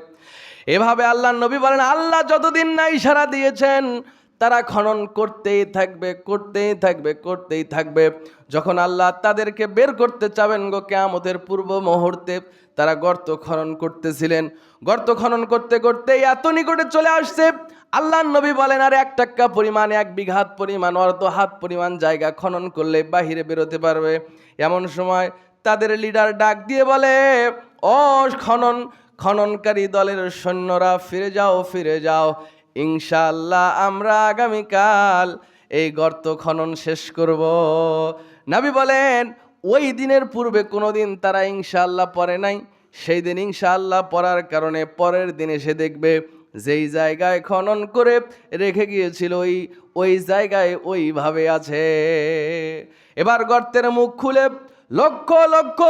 এভাবে আল্লাহর নবী বলেন আল্লাহ যতদিন না ইশারা দিয়েছেন তারা খনন করতেই থাকবে, করতেই থাকবে, করতেই থাকবে। যখন আল্লাহ তাদেরকে বের করতে চাবেন গো কিয়ামতের পূর্ব মুহূর্তে, তারা গর্ত খনন করতেছিলেন। গর্ত খনন করতে করতে এত নিকটে চলে আসছে, আল্লাহর নবী বলেন আর 1 টাক্কা পরিমাণ, 1 বিঘাত পরিমাণ, অর্ধ হাত পরিমাণ জায়গা খনন করলে বাহিরে বেরোতে পারবে। এমন সময় তাদের লিডার ডাক দিয়ে বলে ও খননকারী দলের সৈন্যরা ফিরে যাও, ফিরে যাও, ইনশাআল্লাহ আমরা আগামীকাল এই গর্ত খনন শেষ করব। নবী বলেন ওই দিনের পূর্বে কোনোদিন তারা ইনশাআল্লাহ পড়ে নাই, সেই দিন ইনশাআল্লাহ পড়ার কারণে পরের দিন এসে দেখবে যেই জায়গায় খনন করে রেখে গিয়েছিল ওই জায়গায় ওইভাবে আছে। এবার গর্তের মুখ খুলে লক্ষ লক্ষ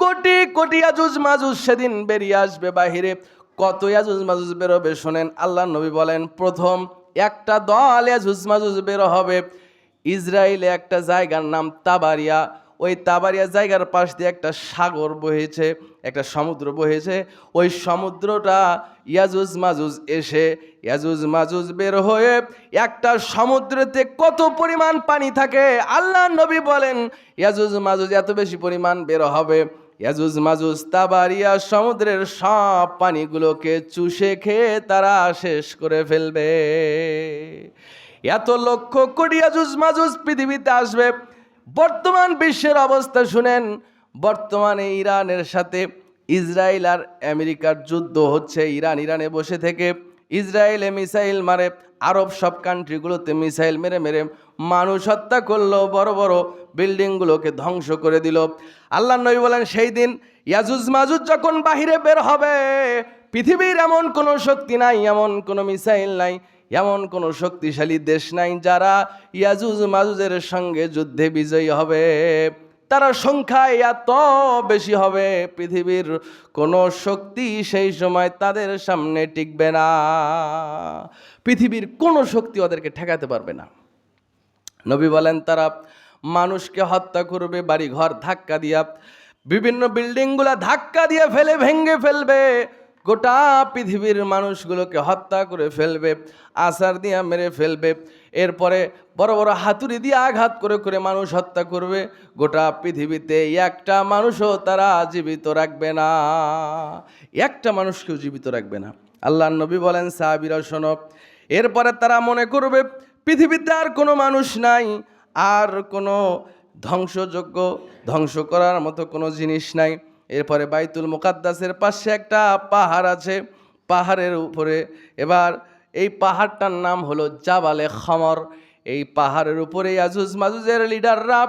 কোটি কোটি ইয়াজুজ মাজুজ সেদিন বেরিয়ে আসবে বাহিরে। কত ইয়াজুজ মাজুজ বেরোবে শোনেন। আল্লাহর নবী বলেন প্রথম একটা দল ইয়াজুজ মাজুজ বের হবে ইসরায়েলে একটা জায়গার নাম তাবারিয়া। ওই তাবারিয়া জায়গার পাশ দিয়ে একটা সাগর বহেছে, একটা সমুদ্র বহেছে। ওই সমুদ্রটা ইয়াজুজ মাজুজ এসে ইয়াজুজ মাজুজ বের হয়ে একটা সমুদ্রেতে কত পরিমাণ পানি থাকে আল্লাহর নবী বলেন ইয়াজুজ মাজুজ এত বেশি পরিমাণ বের হবে, ইয়াজুজ মাজুজ তাবারিয়া সমুদ্রের সব পানিগুলোকে চুষে খেয়ে তারা শেষ করে ফেলবে। এত লক্ষ কোটি ইয়াজুজ মাজুজ পৃথিবীতে আসবে। বর্তমান বিশ্বের অবস্থা শুনেন, বর্তমানে ইরানের সাথে ইসরায়েল আর আমেরিকার যুদ্ধ হচ্ছে। ইরানে বসে থেকে ইসরায়েলে মিসাইল মারে, আরব সব কান্ট্রিগুলোতে মিসাইল মেরে মেরে মানুষ হত্যা করলো, বড় বড় বিল্ডিংগুলোকে ধ্বংস করে দিল। আল্লাহর নবী বলেন সেই দিন ইয়াজুজ মাজুজ যখন বাহিরে বের হবে, পৃথিবীর এমন কোনো শক্তি নাই, এমন কোনো মিসাইল নাই, এমন কোনো শক্তিশালী দেশ নাই যারা ইয়াজুজ মাজুজের সঙ্গে যুদ্ধে বিজয়ী হবে। তারা সংখ্যায় এত বেশি হবে, পৃথিবীর কোনো শক্তি সেই সময় তাদের সামনে টিকবে না। পৃথিবীর কোনো শক্তি ওদেরকে ঠেকাতে পারবে না। নবী বলেন তারা মানুষকে হত্যা করবে, বাড়ি ঘর ধাক্কা দিয়া, বিভিন্ন বিল্ডিংগুলা ধাক্কা দিয়ে ফেলে ভেঙে ফেলবে, গোটা পৃথিবীর মানুষগুলোকে হত্যা করে ফেলবে, আছাড় দিয়ে মেরে ফেলবে। এরপরে বড় বড় হাতুড়ি দিয়ে আঘাত করে করে মানুষ হত্যা করবে। গোটা পৃথিবীতে একটা মানুষও তারা জীবিত রাখবে না, একটা মানুষকেও জীবিত রাখবে না। আল্লাহর নবী বলেন সাহাবীরা শোনো, এরপরে তারা মনে করবে পৃথিবীতে আর কোনো মানুষ নাই, আর কোনো ধ্বংসযোগ্য ধ্বংস করার মতো কোনো জিনিস নাই। এরপরে বাইতুল মুকাদ্দাসের পাশে একটা পাহাড় আছে, পাহাড়ের উপরে এবার এই পাহাড়টার নাম হলো জাবালে খমর। এই পাহাড়ের উপরে ইয়াজুজ মাজুজের লিডাররা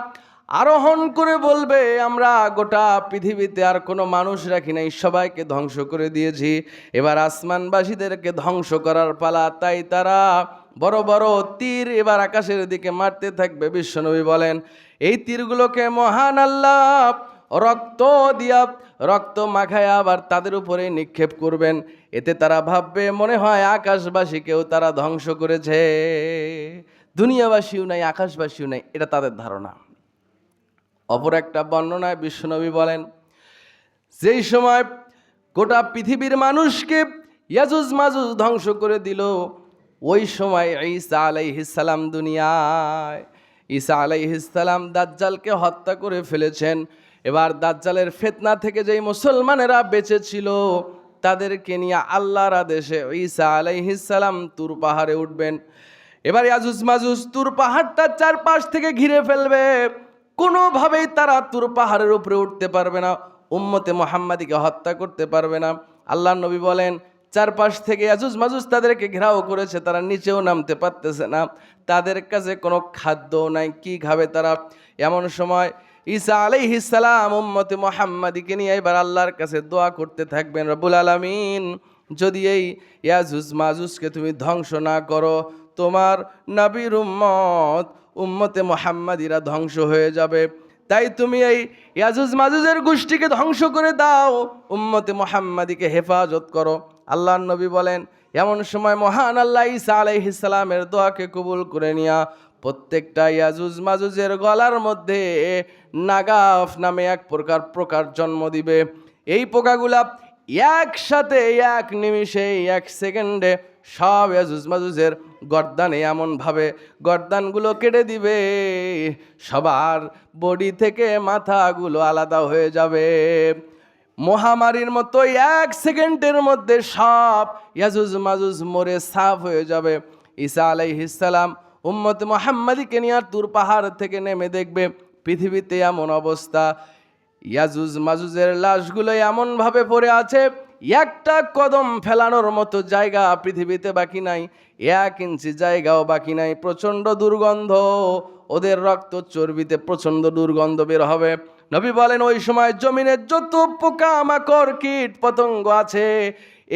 আরোহণ করে বলবে, আমরা গোটা পৃথিবীতে আর কোনো মানুষ রাখি নাই, সবাইকে ধ্বংস করে দিয়েছি, এবার আসমানবাসীদেরকে ধ্বংস করার পালা। তাই তারা বড় বড় তীর এবার আকাশের দিকে মারতে থাকবে। বিশ্বনবী বলেন, এই তীরগুলোকে মহান আল্লাহ রক্ত দিয়া, রক্ত মাখায় আবার তাদের উপরে নিক্ষেপ করবেন। এতে তারা ভাববে মনে হয় আকাশবাসীকেও তারা ধ্বংস করেছে, দুনিয়াবাসীও নাই আকাশবাসীও নাই, এটা তাদের ধারণা। অপর একটা বর্ণনায় বিশ্বনবী বলেন, যেই সময় গোটা পৃথিবীর মানুষকে ইয়াজুজ মাজুজ ধ্বংস করে দিল, ওই সময় ঈসা আলাইহিস সালাম দুনিয়ায়, ঈসা আলাইহিস সালাম দাজ্জালকে হত্যা করে ফেলেছেন। এবার দাজ্জালের ফিতনা থেকে যেই মুসলমানেরা বেঁচে ছিল, তাদেরকে নিয়ে আল্লাহর আদেশে ঈসা আলাইহিস সালাম তুর পাহাড়ে উঠবেন। এবার ইয়াজুজ মাজুজ তুর পাহাড়টা চারপাশ থেকে ঘিরে ফেলবে, কোনোভাবেই তারা তুর পাহাড়ের উপরে উঠতে পারবে না, উম্মতে মুহাম্মাদীকে হত্যা করতে পারবে না। আল্লাহর নবী বলেন, চারপাশ থেকে ইয়াজুজ মাজুজ তাদেরকে ঘেরাও করেছে, তারা নিচেও নামতে পারতেছে না, তাদের কাছে কোনো খাদ্য নাই, কি খাবে তারা? এমন সময় ঈসা আলাইহিস সালাম উম্মতে মুহাম্মাদীকে নিয়ে এবার আল্লাহর কাছে দোয়া করতে থাকবেন, রব্বুল আলামিন, যদি এই ইয়াজুজ মাজুজকে তুমি ধ্বংস না করো, তোমার নবীর উম্মতে মুহাম্মাদীরা ধ্বংস হয়ে যাবে। তাই তুমি এই ইয়াজুজ মাজুজের গোষ্ঠীকে ধ্বংস করে দাও, উম্মতে মুহাম্মাদীকে হেফাজত করো। আল্লাহর নবী বলেন, এমন সময় মহান আল্লাহ ঈসা আলাইহিস সালামের দোয়াকে কবুল করে নিয়া প্রত্যেকটা ইয়াজুজ মাজুজের গলার মধ্যে নাগাফ নামে এক প্রকার জন্ম দিবে। এই পোকাগুলা একসাথে এক নিমিষে এক সেকেন্ডে সব ইয়াজুজ মাজুজের গর্দানে এমনভাবে গর্দানগুলো কেটে দিবে, সবার বডি থেকে মাথাগুলো আলাদা হয়ে যাবে। মহামারীর মতো এক সেকেন্ডের মধ্যে সব ইয়াজুজ মাজুজ মরে সাফ হয়ে যাবে। ঈসা আলাইহিস সালাম উম্মতে মুহাম্মাদীকে নিয়ে তুর পাহাড় থেকে নেমে দেখবে পৃথিবীতে এমন অবস্থা, ইয়াজুজ মাজুজের লাশগুলো এমনভাবে পড়ে আছে, একটা কদম ফেলানোর মতো জায়গা পৃথিবীতে বাকি নাই, 1 ইঞ্চি জায়গাও বাকি নাই। প্রচণ্ড দুর্গন্ধ, ওদের রক্ত চর্বিতে প্রচণ্ড দুর্গন্ধ বের হবে। নবী বলেন, ওই সময় জমিনের যত পোকা মাকড় কীট পতঙ্গ আছে,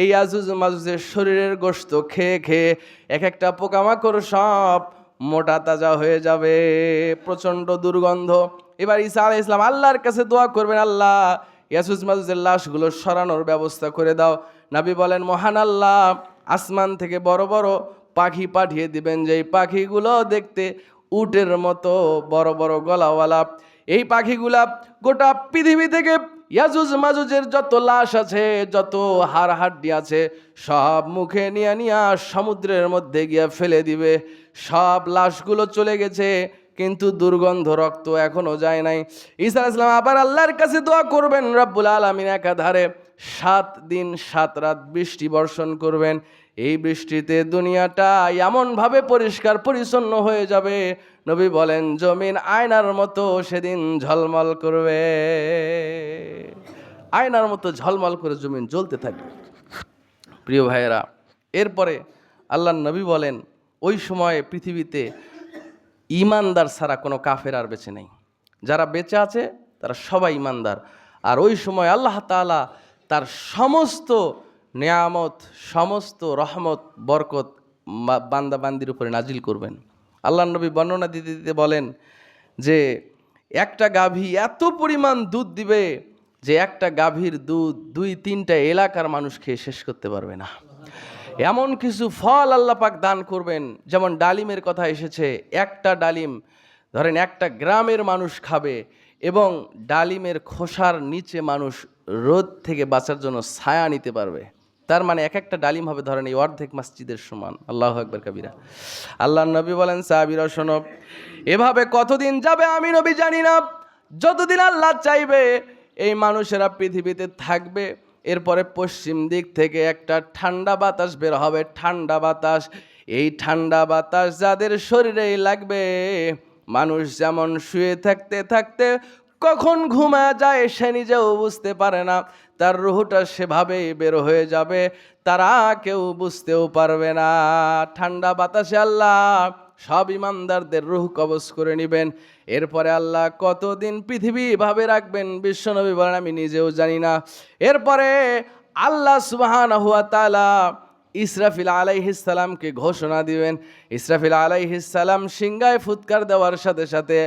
এই ইয়াজুজ মাজুজের শরীরের গোশত খেয়ে খেয়ে এক একটা পোকামাকড় সব মোটা তাজা হয়ে যাবে, প্রচণ্ড দুর্গন্ধ। এবার ঈসা আলাইহিস সালাম আল্লাহর কাছে দোয়া করবেন, আল্লাহ ইয়াজুজ মাজুজের লাশগুলো সরানোর ব্যবস্থা করে দাও। নবী বলেন, মহান আল্লাহ আসমান থেকে বড় বড় পাখি পাঠিয়ে দিবেন, যেই পাখিগুলো দেখতে উটের মতো বড় বড় গলাওয়ালা। এই পাখিগুলা গোটা পৃথিবী থেকে ইয়াজুজ মাজুজের যত লাশ আছে, যত হাড় হাড্ডি আছে, সব মুখে নিয়ে নিয়ে সমুদ্রের মধ্যে গিয়ে ফেলে দিবে। সব লাশগুলো চলে গেছে, কিন্তু দুর্গন্ধ রক্ত এখনো যায় নাই। ঈসা আলাইহিস সালাম আবার আল্লাহর কাছে দোয়া করবেন, রব্বুল আলামিন একাধারে 7 দিন 7 রাত বৃষ্টি বর্ষণ করবেন। এই বৃষ্টিতে দুনিয়াটা এমনভাবে পরিষ্কার পরিচ্ছন্ন হয়ে যাবে, নবী বলেন জমিন আয়নার মতো সেদিন ঝলমল করবে, আয়নার মতো ঝলমল করে জমিন জ্বলতে থাকবে। প্রিয় ভাইয়েরা, এরপরে আল্লাহর নবী বলেন, ওই সময় পৃথিবীতে ইমানদার ছাড়া কোনো কাফের আর বেঁচে নেই, যারা বেঁচে আছে তারা সবাই ইমানদার। আর ওই সময় আল্লাহ তাআলা তার সমস্ত নেয়ামত, সমস্ত রহমত বরকত বান্দা বান্দির উপরে নাজিল করবেন। আল্লাহর নবী বর্ণনা দিতে দিতে বলেন যে একটা গাভী এত পরিমাণ দুধ দিবে যে একটা গাভীর দুধ 2-3টা এলাকার মানুষ খেয়ে শেষ করতে পারবে না। এমন কিছু ফল আল্লাহ পাক দান করবেন, যেমন ডালিমের কথা এসেছে, একটা ডালিম ধরেন একটা গ্রামের মানুষ খাবে, এবং ডালিমের খোসার নিচে মানুষ রোদ থেকে বাঁচার জন্য ছায়া নিতে পারবে। তার মানে এক একটা ডালিম হবে ধরেন এই অর্ধেক মসজিদের সমান। আল্লাহু আকবার কাবীরা। আল্লাহর নবী বলেন, সাহাবীরা শোনো, এভাবে কতদিন যাবে আমি নবী জানি না, যতদিন আল্লাহ চাইবে এই মানুষেরা পৃথিবীতে থাকবে। এরপরে পশ্চিম দিক থেকে একটা ঠান্ডা বাতাস বের হবে, ঠান্ডা বাতাস। এই ঠান্ডা বাতাস যাদের শরীরেই লাগবে, মানুষ যেমন শুয়ে থাকতে থাকতে কখন ঘুমায় যায় সে নিজেও বুঝতে পারে না, তার রুহটা সেভাবেই বের হয়ে যাবে, তারা কেউ বুঝতেও পারবে না। ঠান্ডা বাতাসে আল্লাহ সব ইমানদারদের রুহ কবজ করে নেবেন। এরপরে আল্লাহ কতদিন পৃথিবী ভাবে রাখবেন বিশ্বনবী বলেন আমি নিজেও জানি না। এরপরে আল্লাহ সুবহানাহু ওয়া তাআলা ইসরাফিল আলাইহিস সালামকে ঘোষণা দিবেন। ইসরাফিল আলাইহিস সালাম সিংহায় ফুৎকার দেওয়ার সাথে সাথে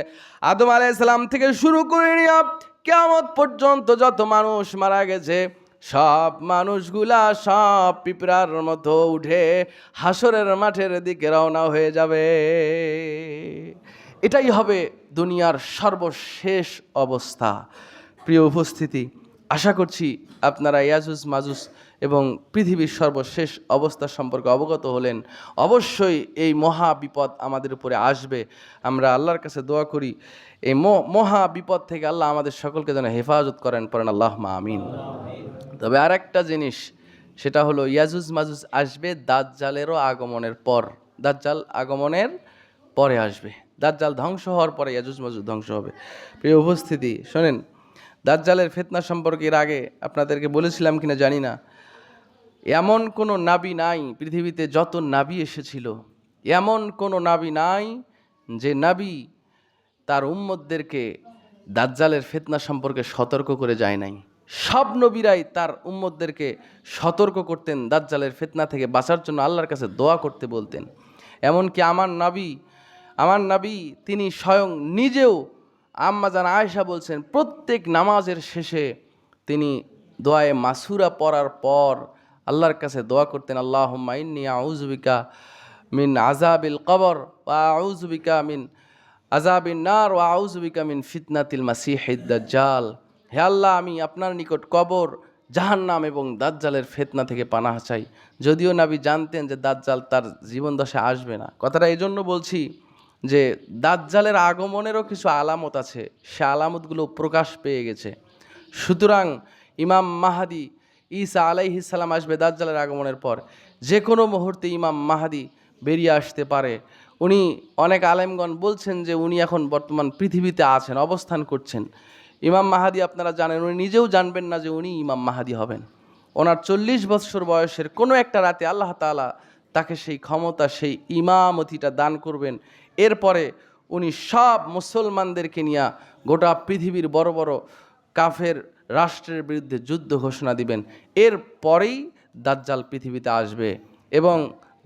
আদম আলাইহিস সালাম থেকে শুরু করে নিয়ে কিয়ামত পর্যন্ত যত মানুষ মারা গেছে সব মানুষগুলা সব পিঁপড়ার মতো উঠে হাসরের মাঠের দিকে রওনা হয়ে যাবে। এটাই হবে দুনিয়ার সর্বশেষ অবস্থা। প্রিয় উপস্থিতি, আশা করছি আপনারা ইয়াজুজ মাজুজ এবং পৃথিবীর সর্বশেষ অবস্থা সম্পর্কে অবগত হলেন। অবশ্যই এই মহা বিপদ আমাদের উপরে আসবে। আমরা আল্লাহর কাছে দোয়া করি এই মহা বিপদ থেকে আল্লাহ আমাদের সকলকে যেন হেফাজত করেন, পড়েন আল্লাহুম্মা আমিন। তবে আর একটা জিনিস, সেটা হলো ইয়াজুজ মাজুজ আসবে দাজ্জালেরও আগমনের পর। দাজ্জাল আগমনের পরে আসবে, দাজ্জাল ধ্বংস হওয়ার পরে ইয়াজুজ মাজুজ ধ্বংস হবে। প্রিয় উপস্থিতি, শোনেন, দাজ্জালের ফিতনা সম্পর্কে এর আগে আপনাদেরকে বলেছিলাম কিনা জানি না। এমন কোনো নাবী নাই পৃথিবীতে, যত নাবী এসেছিল এমন কোনো নাবী নাই যে নাবী তার উম্মতদেরকে দাজ্জালের ফিতনা সম্পর্কে সতর্ক করে যায় নাই। সব নবীরাই তার উম্মতদেরকে সতর্ক করতেন, দাজ্জালের ফিতনা থেকে বাঁচার জন্য আল্লাহর কাছে দোয়া করতে বলতেন। এমনকি আমার নবী তিনি স্বয়ং নিজেও, আম্মা জান আয়েশা বলছেন, প্রত্যেক নামাজের শেষে তিনি দোয়ায়ে মাসুরা পড়ার পর আল্লাহর কাছে দোয়া করতেন, আল্লাহুম্মা ইন্নী আউযু বিকা মিন আযাবিল কবর ওয়া আউযু বিকা মিন আযাবিন নার ওয়া আউযু বিকা মিন ফিতনাতিল মাসিহিদ দাজ্জাল। হে আল্লাহ, আমি আপনার নিকট কবর, জাহান্নাম এবং দাজ্জালের ফিতনা থেকে পানাহ চাই। যদিও নবী জানতেন যে দাজ্জাল তার জীবন দশায় আসবে না। কথাটা এই জন্য বলছি যে দাজ্জালের আগমনেরও কিছু আলামত আছে, সে আলামতগুলো প্রকাশ পেয়ে গেছে। সুতরাং ইমাম মাহাদি ঈসা আলাইহিস সালাম আসবে দাজ্জালের আগমনের পর। যে কোনো মুহূর্তে ইমাম মাহাদি বেরিয়ে আসতে পারে। উনি, অনেক আলেমগণ বলছেন যে উনি এখন বর্তমান পৃথিবীতে আছেন, অবস্থান করছেন। ইমাম মাহাদি আপনারা জানেন, উনি নিজেও জানবেন না যে উনি ইমাম মাহাদি হবেন। ওনার 40 বৎসর বয়সের কোনো একটা রাতে আল্লাহ তাআলা তাকে সেই ক্ষমতা, সেই ইমামতিটা দান করবেন। এরপরে উনি সব মুসলমানদেরকে নিয়ে গোটা পৃথিবীর বড় বড় কাফের রাষ্ট্রের বিরুদ্ধে যুদ্ধ ঘোষণা দিবেন। এরপরেই দাজ্জাল পৃথিবীতে আসবে এবং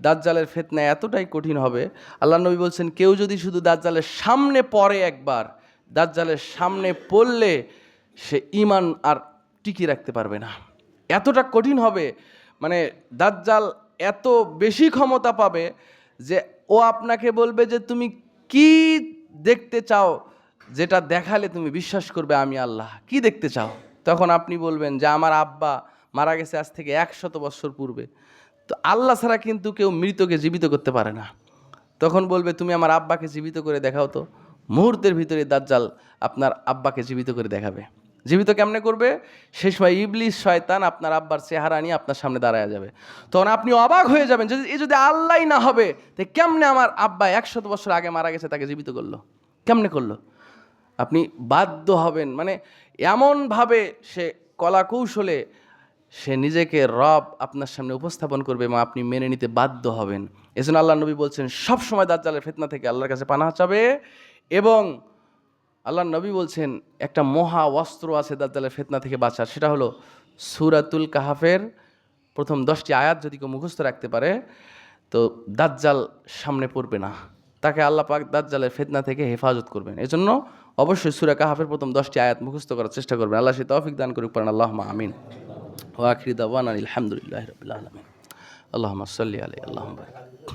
দাজ্জালের ফিতনা এতটাই কঠিন হবে, আল্লাহ নবী বলছেন, কেউ যদি শুধু দাজ্জালের সামনে পড়ে একবার, দাজ্জালের সামনে পড়লে সে ঈমান আর টিকিয়ে রাখতে পারবে না। এতটা কঠিন হবে, মানে দাজ্জাল এত বেশি ক্ষমতা পাবে যে ও আপনাকে বলবে যে তুমি কি দেখতে চাও, যেটা দেখালে তুমি বিশ্বাস করবে আমি আল্লাহ। কি দেখতে চাও? তখন আপনি বলবেন যে আমার আব্বা মারা গেছে আজ থেকে 100 বছর পূর্বে। তো আল্লাহ ছাড়া কিন্তু কেউ মৃতকে জীবিত করতে পারে না। তখন বলবে তুমি আমার আব্বাকে জীবিত করে দেখাও। তো মুহূর্তের ভিতরে দাজ্জাল আপনার আব্বাকে জীবিত করে দেখাবে। জীবিত কেমনে করবে? সে সময় ইবলিস শয়তান আপনার আব্বার চেহারা নিয়ে আপনার সামনে দাঁড়ায় যাবে। তখন আপনি অবাক হয়ে যাবেন যে এই যদি আল্লাহই না হবে, তো কেমনে আমার আব্বা 100 বছর আগে মারা গেছে তাকে জীবিত করলো, কেমনে করলো? আপনি বাধ্য হবেন, মানে এমনভাবে সে কলাকৌশলে সে নিজেকে রব আপনার সামনে উপস্থাপন করবে এবং আপনি মেনে নিতে বাধ্য হবেন। এজন্য আল্লাহ নবী বলছেন সবসময় দাজ্জালের ফিতনা থেকে আল্লাহর কাছে পানাহ চাবে। এবং আল্লাহ নবী বলছেন একটা মহা অস্ত্র আছে দাজ্জালের ফিতনা থেকে বাঁচার, সেটা হলো সূরাতুল কাহাফের প্রথম 10টি আয়াত যদি কেউ মুখস্থ রাখতে পারে তো দাজ্জাল সামনে পড়বে না, তাকে আল্লাহ পাক দাজ্জালের ফিতনা থেকে হেফাজত করবেন। এজন্য অবশ্যই সূরা কাহাফের প্রথম 10টি আয়াত মুখস্থ করার চেষ্টা করবেন। আল্লাহ সে তৌফিক দান করুক, পড়েন আল্লাহুম্মা আমিন। ওয়া আখিরু দাওয়ানা আলহামদুলিল্লাহি রাব্বিল আলামিন। আল্লাহুম্মা সাল্লি আলাইহি আল্লাহুম্মা বারিক।